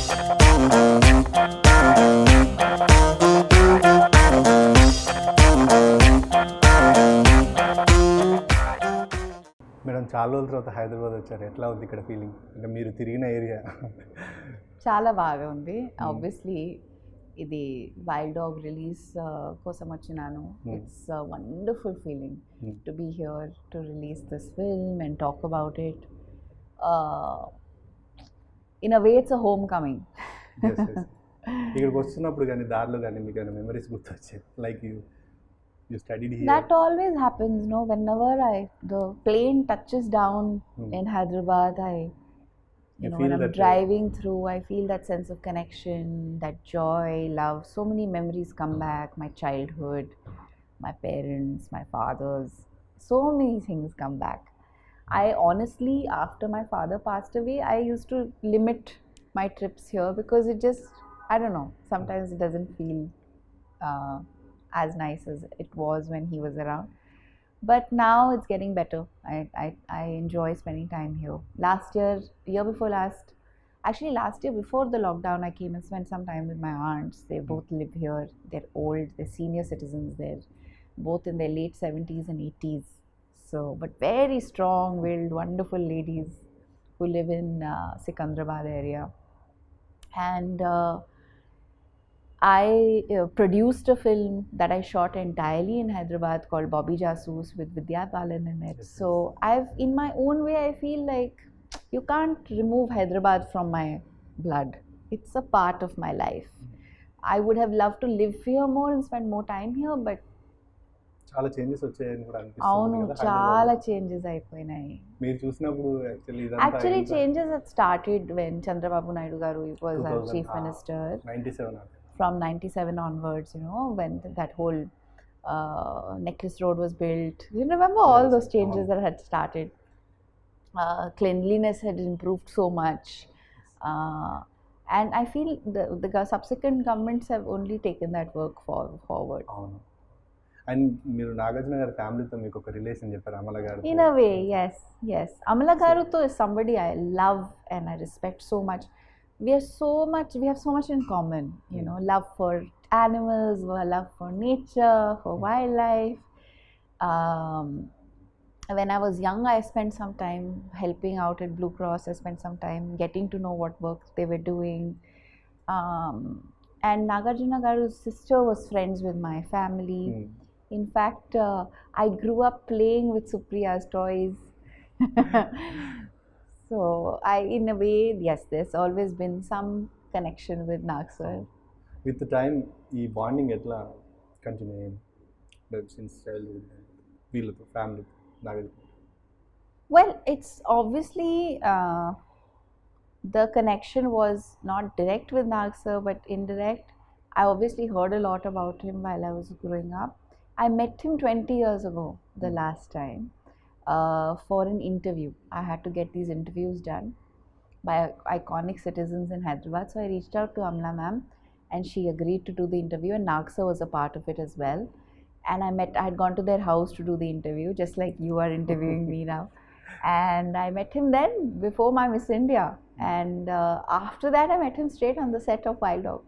Madam చాలా రోజుల తర్వాత హైదరాబాద్ వచ్చారు, ఎట్లా ఉంది ఇక్కడ ఫీలింగ్? అంటే మీరు తిరిగిన ఏరియా. చాలా బాగా ఉంది. ఆబ్వియస్లీ ఇది వైల్డ్ డాగ్ రిలీజ్ కోసం వచ్చినాను. It's wonderful feeling to be here to release this film and talk about it. In a way it's a homecoming. ఇక్కడికి వస్తున్నప్పుడు కానీ దారిలో కానీ మీకు ఏమైనా మెమరీస్ గుర్తొచ్చాయి? Like you studied here? That always happens, no? Whenever the plane touches down in Hyderabad, when I'm driving through, I feel that sense of connection, that joy, love. So many memories come back. My childhood, my parents, my fathers. So many things come back. I honestly, after my father passed away, I used to limit my trips here because it just, I don't know, sometimes it doesn't feel as nice as it was when he was around. But now it's getting better. I enjoy spending time here. Last year before last, actually last year before the lockdown, I came and spent some time with my aunts. They both live here. They're old, they're senior citizens. They're both in their late 70s and 80s. So, but very strong-willed, wonderful ladies who live in Sikandrabad area. And I produced a film that I shot entirely in Hyderabad called Bobby Jasoos with Vidya Balan in it. Yes. So in my own way, I feel like you can't remove Hyderabad from my blood. It's a part of my life. I would have loved to live here more and spend more time here, but చాలా changes వచ్చాయని కూడా అనిపిస్తుంది. అవును, చాలా changes అయిపోయినాయి. మీరు చూసినప్పుడు actually changes had started when Chandrababu Naidu garu was our chief minister. 97 From 97 onwards, when that whole Necklace Road was built. You remember all those changes that had started. Cleanliness had improved so much. And I feel the subsequent governments have only taken that work forward. And మీరు నాగార్జున గారి ఫ్యామిలీతో మీకు ఒక relation చెప్పారు, అమల గారు. In a way, yes. Amala garu is somebody I love and I respect so much. We have so much in common, love for animals, love for nature, for wildlife. When I was young, I spent some time helping out at Blue Cross. I spent some time getting to know what work they were doing. And Nagarjuna Garu's sister was friends with my family. In fact, I grew up playing with Supriya's toys. So in a way, yes, there's always been some connection with Nag sir. With the time, ఈ bonding ఎట్లా continue అయ్యింది since childhood వీళ్ళతో family Nagarjuna? Well, it's obviously the connection was not direct with Nag sir, but indirect. I obviously heard a lot about him while I was growing up. I met him 20 years ago, the last time. For an interview. I had to get these interviews done by iconic citizens in Hyderabad. So I reached out to Amla ma'am and she agreed to do the interview, and Nag sir was a part of it as well. And I had gone to their house to do the interview, just like you are interviewing me now. And I met him then before my Miss India. And after that I met him straight on the set of Wild Dog.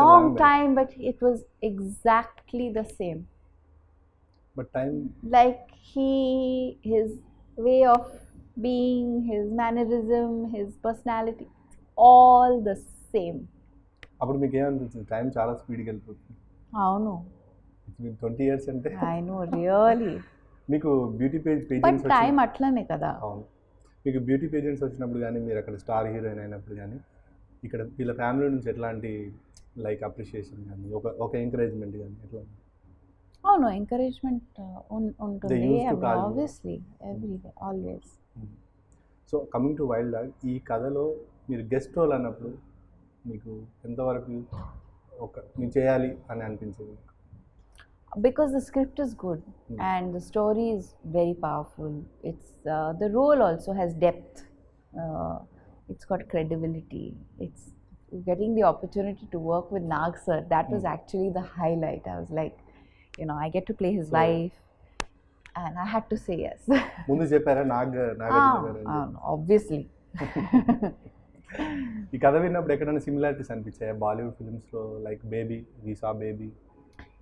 Long time, but it was exactly the same. But time, like his way of being, his mannerism, his personality, all the same. అప్పుడు మీకు ఏమనిపించింది? Time చాలా స్పీడ్గా వెళ్ళిపోతుంది. అవును, it's been 20 years అంటే. I know, really. మీకు beauty pageants but time అట్లనే కదా. అవును, మీకు బ్యూటీ పేజెంట్స్ వచ్చినప్పుడు కానీ, మీరు అక్కడ స్టార్ హీరోయిన్ అయినప్పుడు కానీ, ఇక్కడ వీళ్ళ ఫ్యామిలీ నుంచి ఎట్లాంటి లైక్ అప్రిషియేషన్ కానీ, ఒక ఎంకరేజ్మెంట్ కానీ ఎట్లా? అవును, ఎంకరేజ్మెంట్ ఉంటుంది obviously, everyday, always. So coming to wild dog, ఈ కథలో మీరు గెస్ట్ రోల్ అన్నప్పుడు మీకు ఎంతవరకు నేను చేయాలి అని అనిపించింది? Because the script is good and the story is very powerful. It's the role also has depth. It's got credibility. It's getting the opportunity to work with Nag sir. That was actually the highlight. I was like, I get to play his wife, and I had to say yes. ముందు చెప్పారా నాగార్జున గారు? Obviously. ఈ కథ విన్నప్పుడు ఎక్కడైనా similarities అనిపించాయా Bollywood ఫిల్మ్స్లో like baby we saw baby?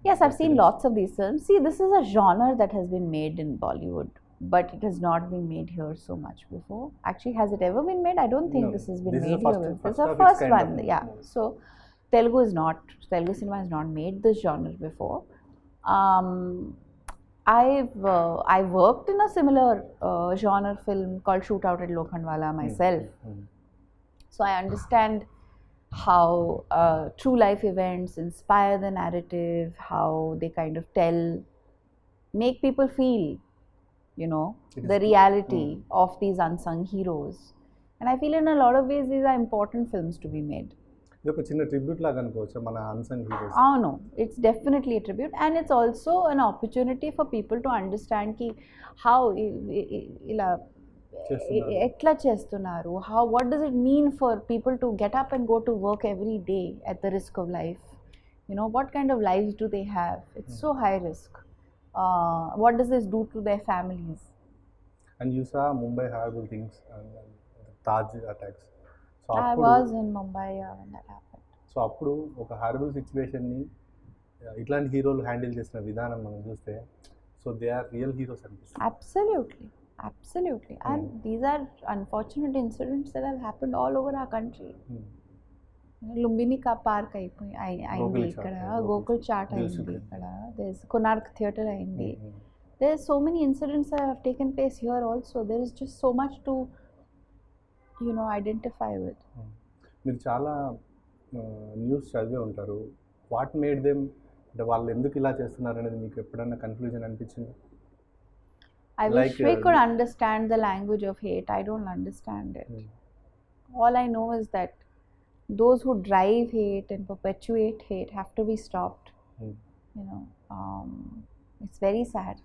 Yes, I've seen lots of these films. See, this is a genre that has been made in Bollywood, but it has not been made here so much before. Actually, has it ever been made? I don't think No, this has been this is made the first- here. This first is the of its first kind one. of Yeah. movie. So, Telugu cinema has not made this genre before. I worked in a similar genre film called Shootout at Lokhandwala myself. So I understand how true life events inspire the narrative, how they kind of make people feel, you know, It is the true. reality of these unsung heroes. And I feel in a lot of ways these are important films to be made. ఇది ఒక చిన్న tribute లాగా అనుకోవచ్చు మన unsung heroes. Oh no, it's definitely a tribute, and it's also an opportunity for people to understand ki how ila చేస్తున్నారు. ఎట్లా చేస్తున్నారు, how what does it mean for people to get up and go to work every day at the risk of life, you know, what kind of lives do they have? It's so high risk. What does this do to their families? And you saw Mumbai horrible things and Taj attacks. So I was in Mumbai when that happened. So అప్పుడు ఒక horrible సిచ్యువేషన్ని ఇట్లాంటి హీరోలు handle చేసిన విధానం మనం చూస్తే so they are real heroes అనిపిస్తుంది. Absolutely. And these are unfortunate incidents that have happened all over our country. Lumbini కా పార్క్ అయింది ఇక్కడ, గోకుల్ చాట్ అయింది ఇక్కడ, there's కొనార్క్ థియేటర్ అయింది. There's so many incidents that have taken place here also. There is just so much to, you know, identify with. మీరు చాలా news చదివే ఉంటారు. వాట్ మేడ్ దెమ్, అంటే వాళ్ళు ఎందుకు ఇలా చేస్తున్నారు అనేది మీకు ఎప్పుడన్నా కన్ఫ్యూజన్ అనిపించింది? I wish we could understand the language of hate. I don't understand it. All I know is that those who drive hate and perpetuate hate have to be stopped. You know, it's very sad.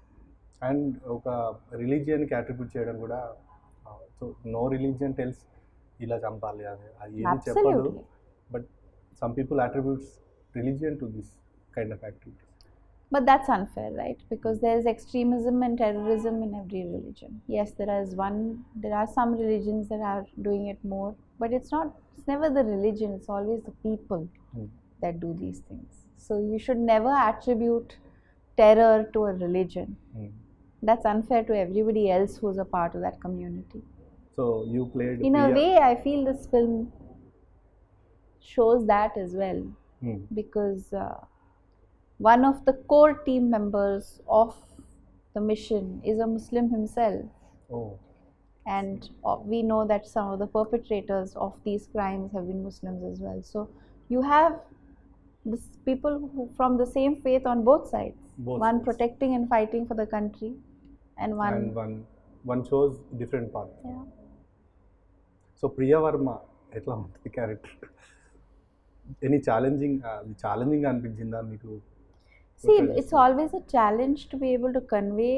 And ఒక రిలీజియన్కి attribute చేయడం కూడా, so no religion tells ఇలా చంపాలి అది ఏది చెప్పదు, but some people attributes religion to this kind of activities. But that's unfair, right? Because there is extremism and terrorism in every religion. Yes, there are some religions that are doing it more, but it's never the religion, it's always the people that do these things. So you should never attribute terror to a religion. That's unfair to everybody else who's a part of that community. So you played... In a way, I feel this film shows that as well. Because one of the core team members of the mission is a Muslim himself. Oh. And we know that some of the perpetrators of these crimes have been Muslims as well. So you have this people who from the same faith on both sides. One protecting and fighting for the country, and one chose different path. Yeah. So Priya Varma, etla untadi character? Any challenging అనిపించిందా మీకు? See, it's always a challenge to be able to convey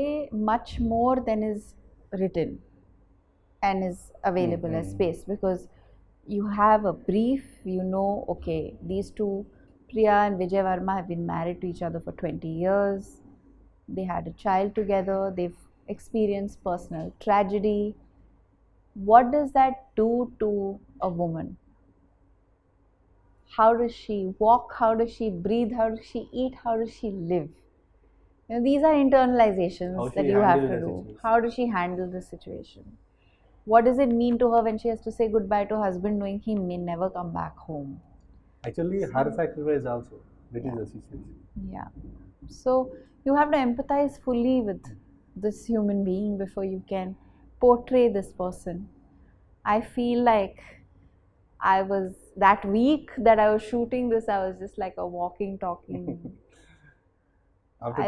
much more than is written and is available as space, because you have a brief, you know, okay, these two, Priya and Vijay Varma, have been married to each other for 20 years. They had a child together. They've experienced personal tragedy. What does that do to a woman? How does she walk? How does she breathe? How does she eat? How does she live? You know, these are internalizations that you have to do. How does she handle the situation? What does it mean to her when she has to say goodbye to her husband, knowing he may never come back home? Actually, her sacrifice also. That is the situation. Yeah. So you have to empathize fully with this human being before you can portray this person. I feel like that week that I was shooting this, I was just like a walking, talking.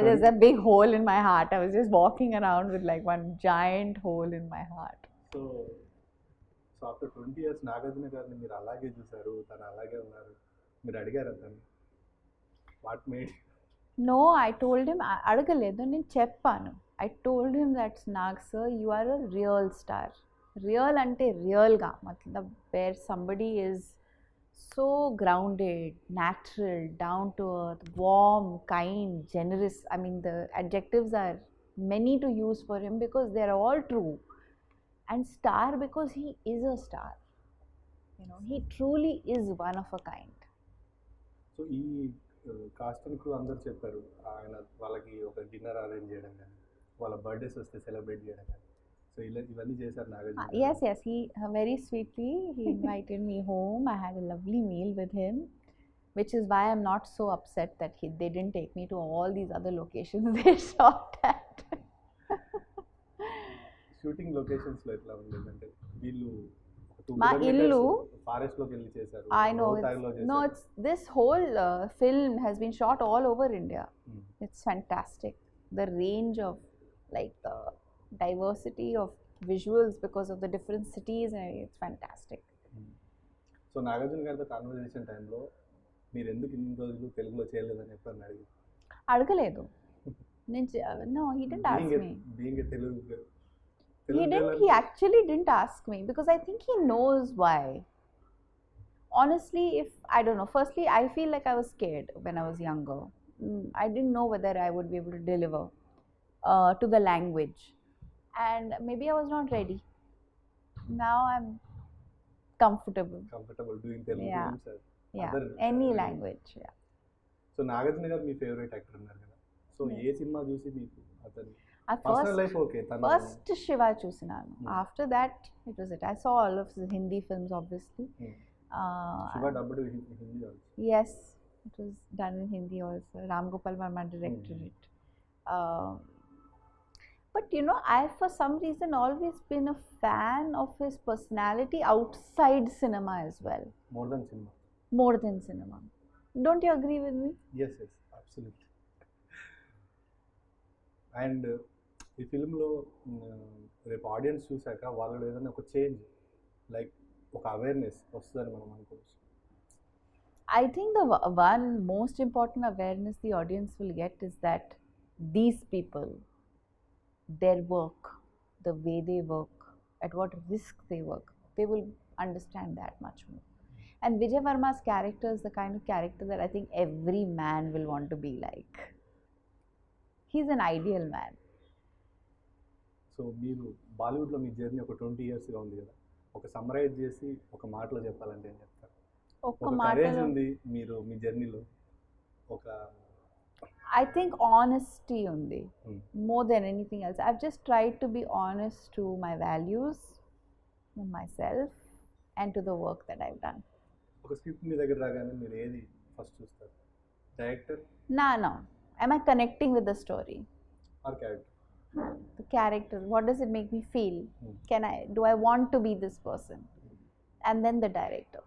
There's a big hole in my heart. I was just walking around with like one giant hole in my heart. So after 20 years, Nagarjuna గారిని మీరు అలాగే చూసారు, తను అలాగే ఉన్నారు, మీరు అడిగారా తను? What made? No, I told him, అడగలేదు, నేను చెప్పాను. I told him that Nag sir, you are a real star. Real ante real ga, matlab where somebody is so grounded, natural, down to earth, warm, kind, generous. I mean, the adjectives are many to use for him because they are all true. And star because he is a star. You know, he truly is one of a kind. So ఈ cost and crew అందరు చెప్పారు ఆయన వాళ్ళకి ఒక dinner arrange చేయడం కానీ వాళ్ళ birthdays వస్తే సెలబ్రేట్ చేయడం కానీ సో ఇలా ఇవన్నీ చేశారు నాగార్జున గారు. Yes, yes, he very sweetly he invited me home. I had a lovely meal with him, which is why I'm not so upset that they didn't take me to all these other locations they shot at. Shooting లొకేషన్స్లో ఎట్లా ఉండేది అంటే వీళ్ళు మా ఇల్లు ఫారెస్ట్లోకి వెళ్ళి చేశారు. I know. No, it's this whole film has been shot all over India. It's fantastic. The range of like the diversity of visuals because of the different cities, and it's fantastic. So Nagarjuna గారితో conversation టైంలో మీరు ఎందుకు ఇన్ని రోజులు తెలుగులో చేయలేదని ఎప్పుడన్నా అడగలేదు. No, he didn't ask me. Being a Telugu He actually didn't ask me because I think he knows why. Honestly, I don't know, firstly I feel like I was scared when I was younger. I didn't know whether I would be able to deliver to the language, and maybe I was not ready. Now I'm comfortable doing Telugu films or other any language. So Nagarjuna గారు మీ favourite actor అన్నారు కదా, so ఏ cinema చూసి మీకు అతని first Shiva చూసినాను. After that it was it. I saw all of the Hindi films obviously. Shiva dubbed in Hindi also. Yes, it was done in Hindi also. Ram Gopal Varma directed it. But you know, I for some reason always been a fan of his personality outside cinema as well. More than cinema. More than cinema. Don't you agree with me? Yes, absolutely. And ఈ ఫిల్మ్లో రేపు audience చూసాక వాళ్ళలో ఏదైనా ఒక change like ఒక awareness వస్తుందని మనం అనుకోవచ్చు. I think the one most important awareness the audience will get is that these people, their work, the way they work, at what risk they work, they will understand that much more. And Vijay Varma's character is the kind of character that I think every man will want to be like. He's an ideal man. So మీరు బాలీవుడ్లో మీ journey ఒక 20 yearsగా ఉంది కదా, ఒక summarise చేసి ఒక మాటలో చెప్పాలంటే ఏం చెప్తారు? ఒక కరేజ్ ఉంది మీరు మీ జర్నీలో ఒక I think honesty undi more than anything else. I've just tried to be honest to my values, to myself, and to the work that I've done. ఒక స్క్రిప్ట్ మీ దగ్గర రాగానే మీరు ఏది ఫస్ట్ చూస్తారు? Director? No. Am I connecting with the story? Or character? The character. What does it make me feel? Do I want to be this person? And then the director.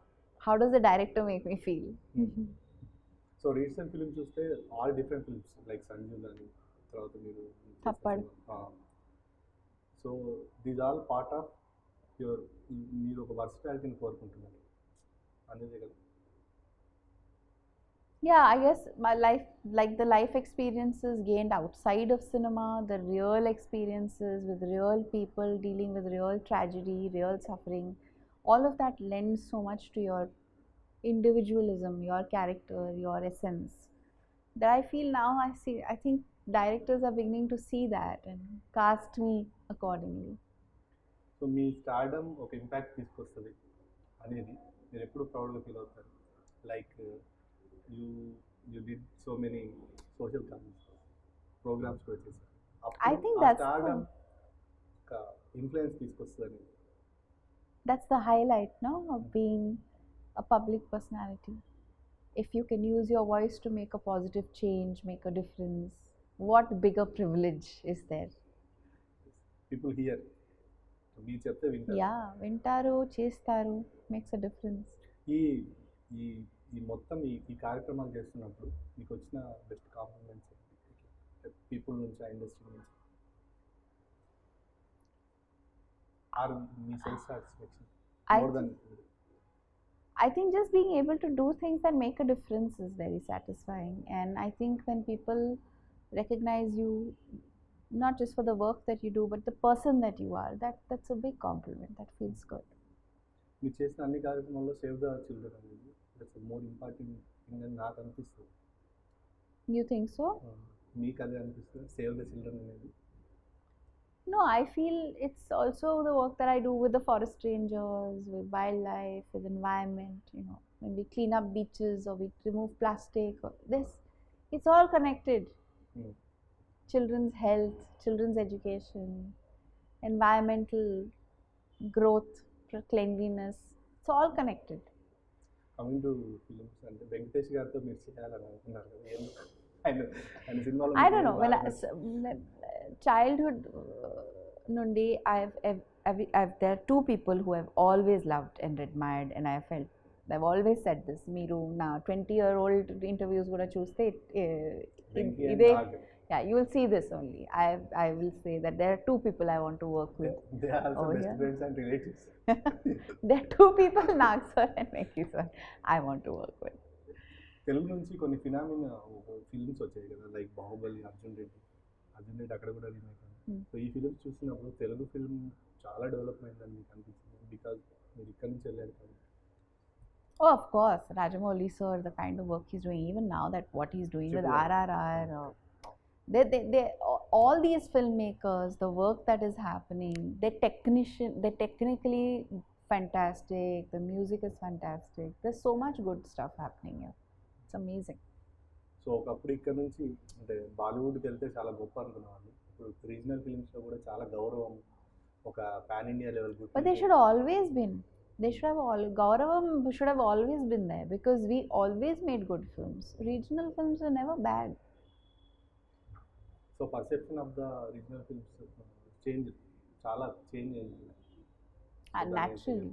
How does the director make me feel? So recent film చూస్తే all different films like Sanju గాని తర్వాత మీరు Thappad. So these all part of your మీరు ఒక వర్సిటాలిటీని కోరుకుంటున్నారు అనేది కదా. Yeah, I guess my life, like the life experiences gained outside of cinema, the real experiences with real people dealing with real tragedy, real suffering, all of that lends so much to your individualism, your character, your essence, that I feel now I think directors are beginning to see that and cast me accordingly. So me stardom ఒక impact తీసుకొస్తుంది అనేది మీరు ఎప్పుడు ప్రౌడ్గా feel అవుతారు? Like you did so many social programs కూడా చేశారు. I think that's ఒక ఇన్ఫ్లుయెన్స్ తీసుకొస్తుంది. That's the highlight, no, of being a public personality. If you can use your voice to make a positive change, make a difference, what bigger privilege is there? People hear. మీరు చెప్తే వింటారు. Yeah, వింటారు, చేస్తారు, makes a difference. ఈ మొత్తం ఈ కార్యక్రమాలు చేస్తున్నప్పుడు మీకు వచ్చిన బెస్ట్ కాంప్లిమెంట్స్ పీపుల్ నుంచి, ఇండస్ట్రీ నుంచి, ఆర్ మీ self satisfaction more than? I think just being able to do things that make a difference is very satisfying, and I think when people recognize you not just for the work that you do but the person that you are, that's a big compliment. That feels good. మీరు చేసిన అన్ని కార్యక్రమాల్లో save the children అనేది that's more important thing అని నాకు అనిపిస్తుంది. You think so? మీకు అదే అనిపిస్తుంది సేవ్ ద చిల్డ్రన్ అనేది? No, I feel it's also the work that I do with the forest rangers, with wildlife, with environment. When we clean up beaches or we remove plastic, or this, it's all connected. Hmm. Children's health, children's education, environmental growth, cleanliness. It's all connected. Coming to films అంటే వెంకటేష్ గారితో మీరు చేయాలని అనుకున్నారు కదా, ఎందుకు ఆయన సినిమాలో I don't know. Childhood nundi, there are two people who I've always loved and admired, and I felt I've always said this. Meeru na 20-year-old interviews kuda chuste yeah, you will see this only. I will say that there are two people I want to work with. They are also best friends and relatives. There are two people, Nag sir and Venki sir, I want to work with. Telugu నుంచి కొన్ని phenomena films వచ్చాయి కదా, like Baahubali, Arjun Reddy అక్కడ కూడా remake అయింది. So ఈ films చూసినప్పుడు Telugu film చాలా డెవలప్ అయిందని మీకు అనిపించింది, బికాజ్ మీరు ఇక్కడ నుంచి వెళ్ళారు కాబట్టి. Oh, of course, Rajamouli sir, the kind of work he's doing, even now that what he's doing with RRR, they all these filmmakers, the work that is happening, they're technically fantastic, the music is fantastic, there's so much good stuff happening here. It's amazing. So ఒకప్పుడు ఇక్కడ నుంచి అంటే బాలీవుడ్కి వెళ్తే చాలా గొప్ప అనుకునేవాళ్ళు, ఇప్పుడు regional ఫిల్మ్స్లో కూడా చాలా గౌరవం, ఒక pan India level. But they should always been. They should have Gauravam should have always been there, because we always made good films. Regional films were never bad. So perception of the regional films చాలా change అయింది. And naturally,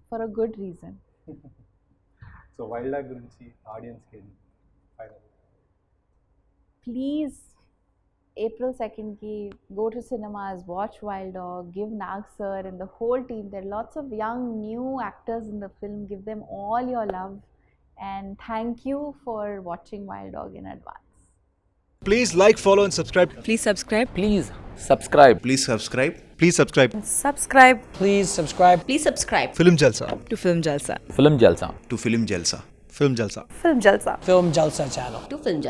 for a good reason. So wild dog గురించి ఆడియన్స్కి final Please, April 2nd ki go to cinemas, watch Wild Dog, give Nag sir and the whole team, there are lots of young new actors in the film, give them all your love, and thank you for watching Wild Dog in advance. Please like, follow and subscribe. Please subscribe. Please subscribe. Please subscribe. Please subscribe. Subscribe Please subscribe Please subscribe Film Jalsa. to Film Jalsa. Film Jalsa. To Film Jalsa. Film Jalsa. Film Jalsa. Film Jalsa channel. To Film Jalsa.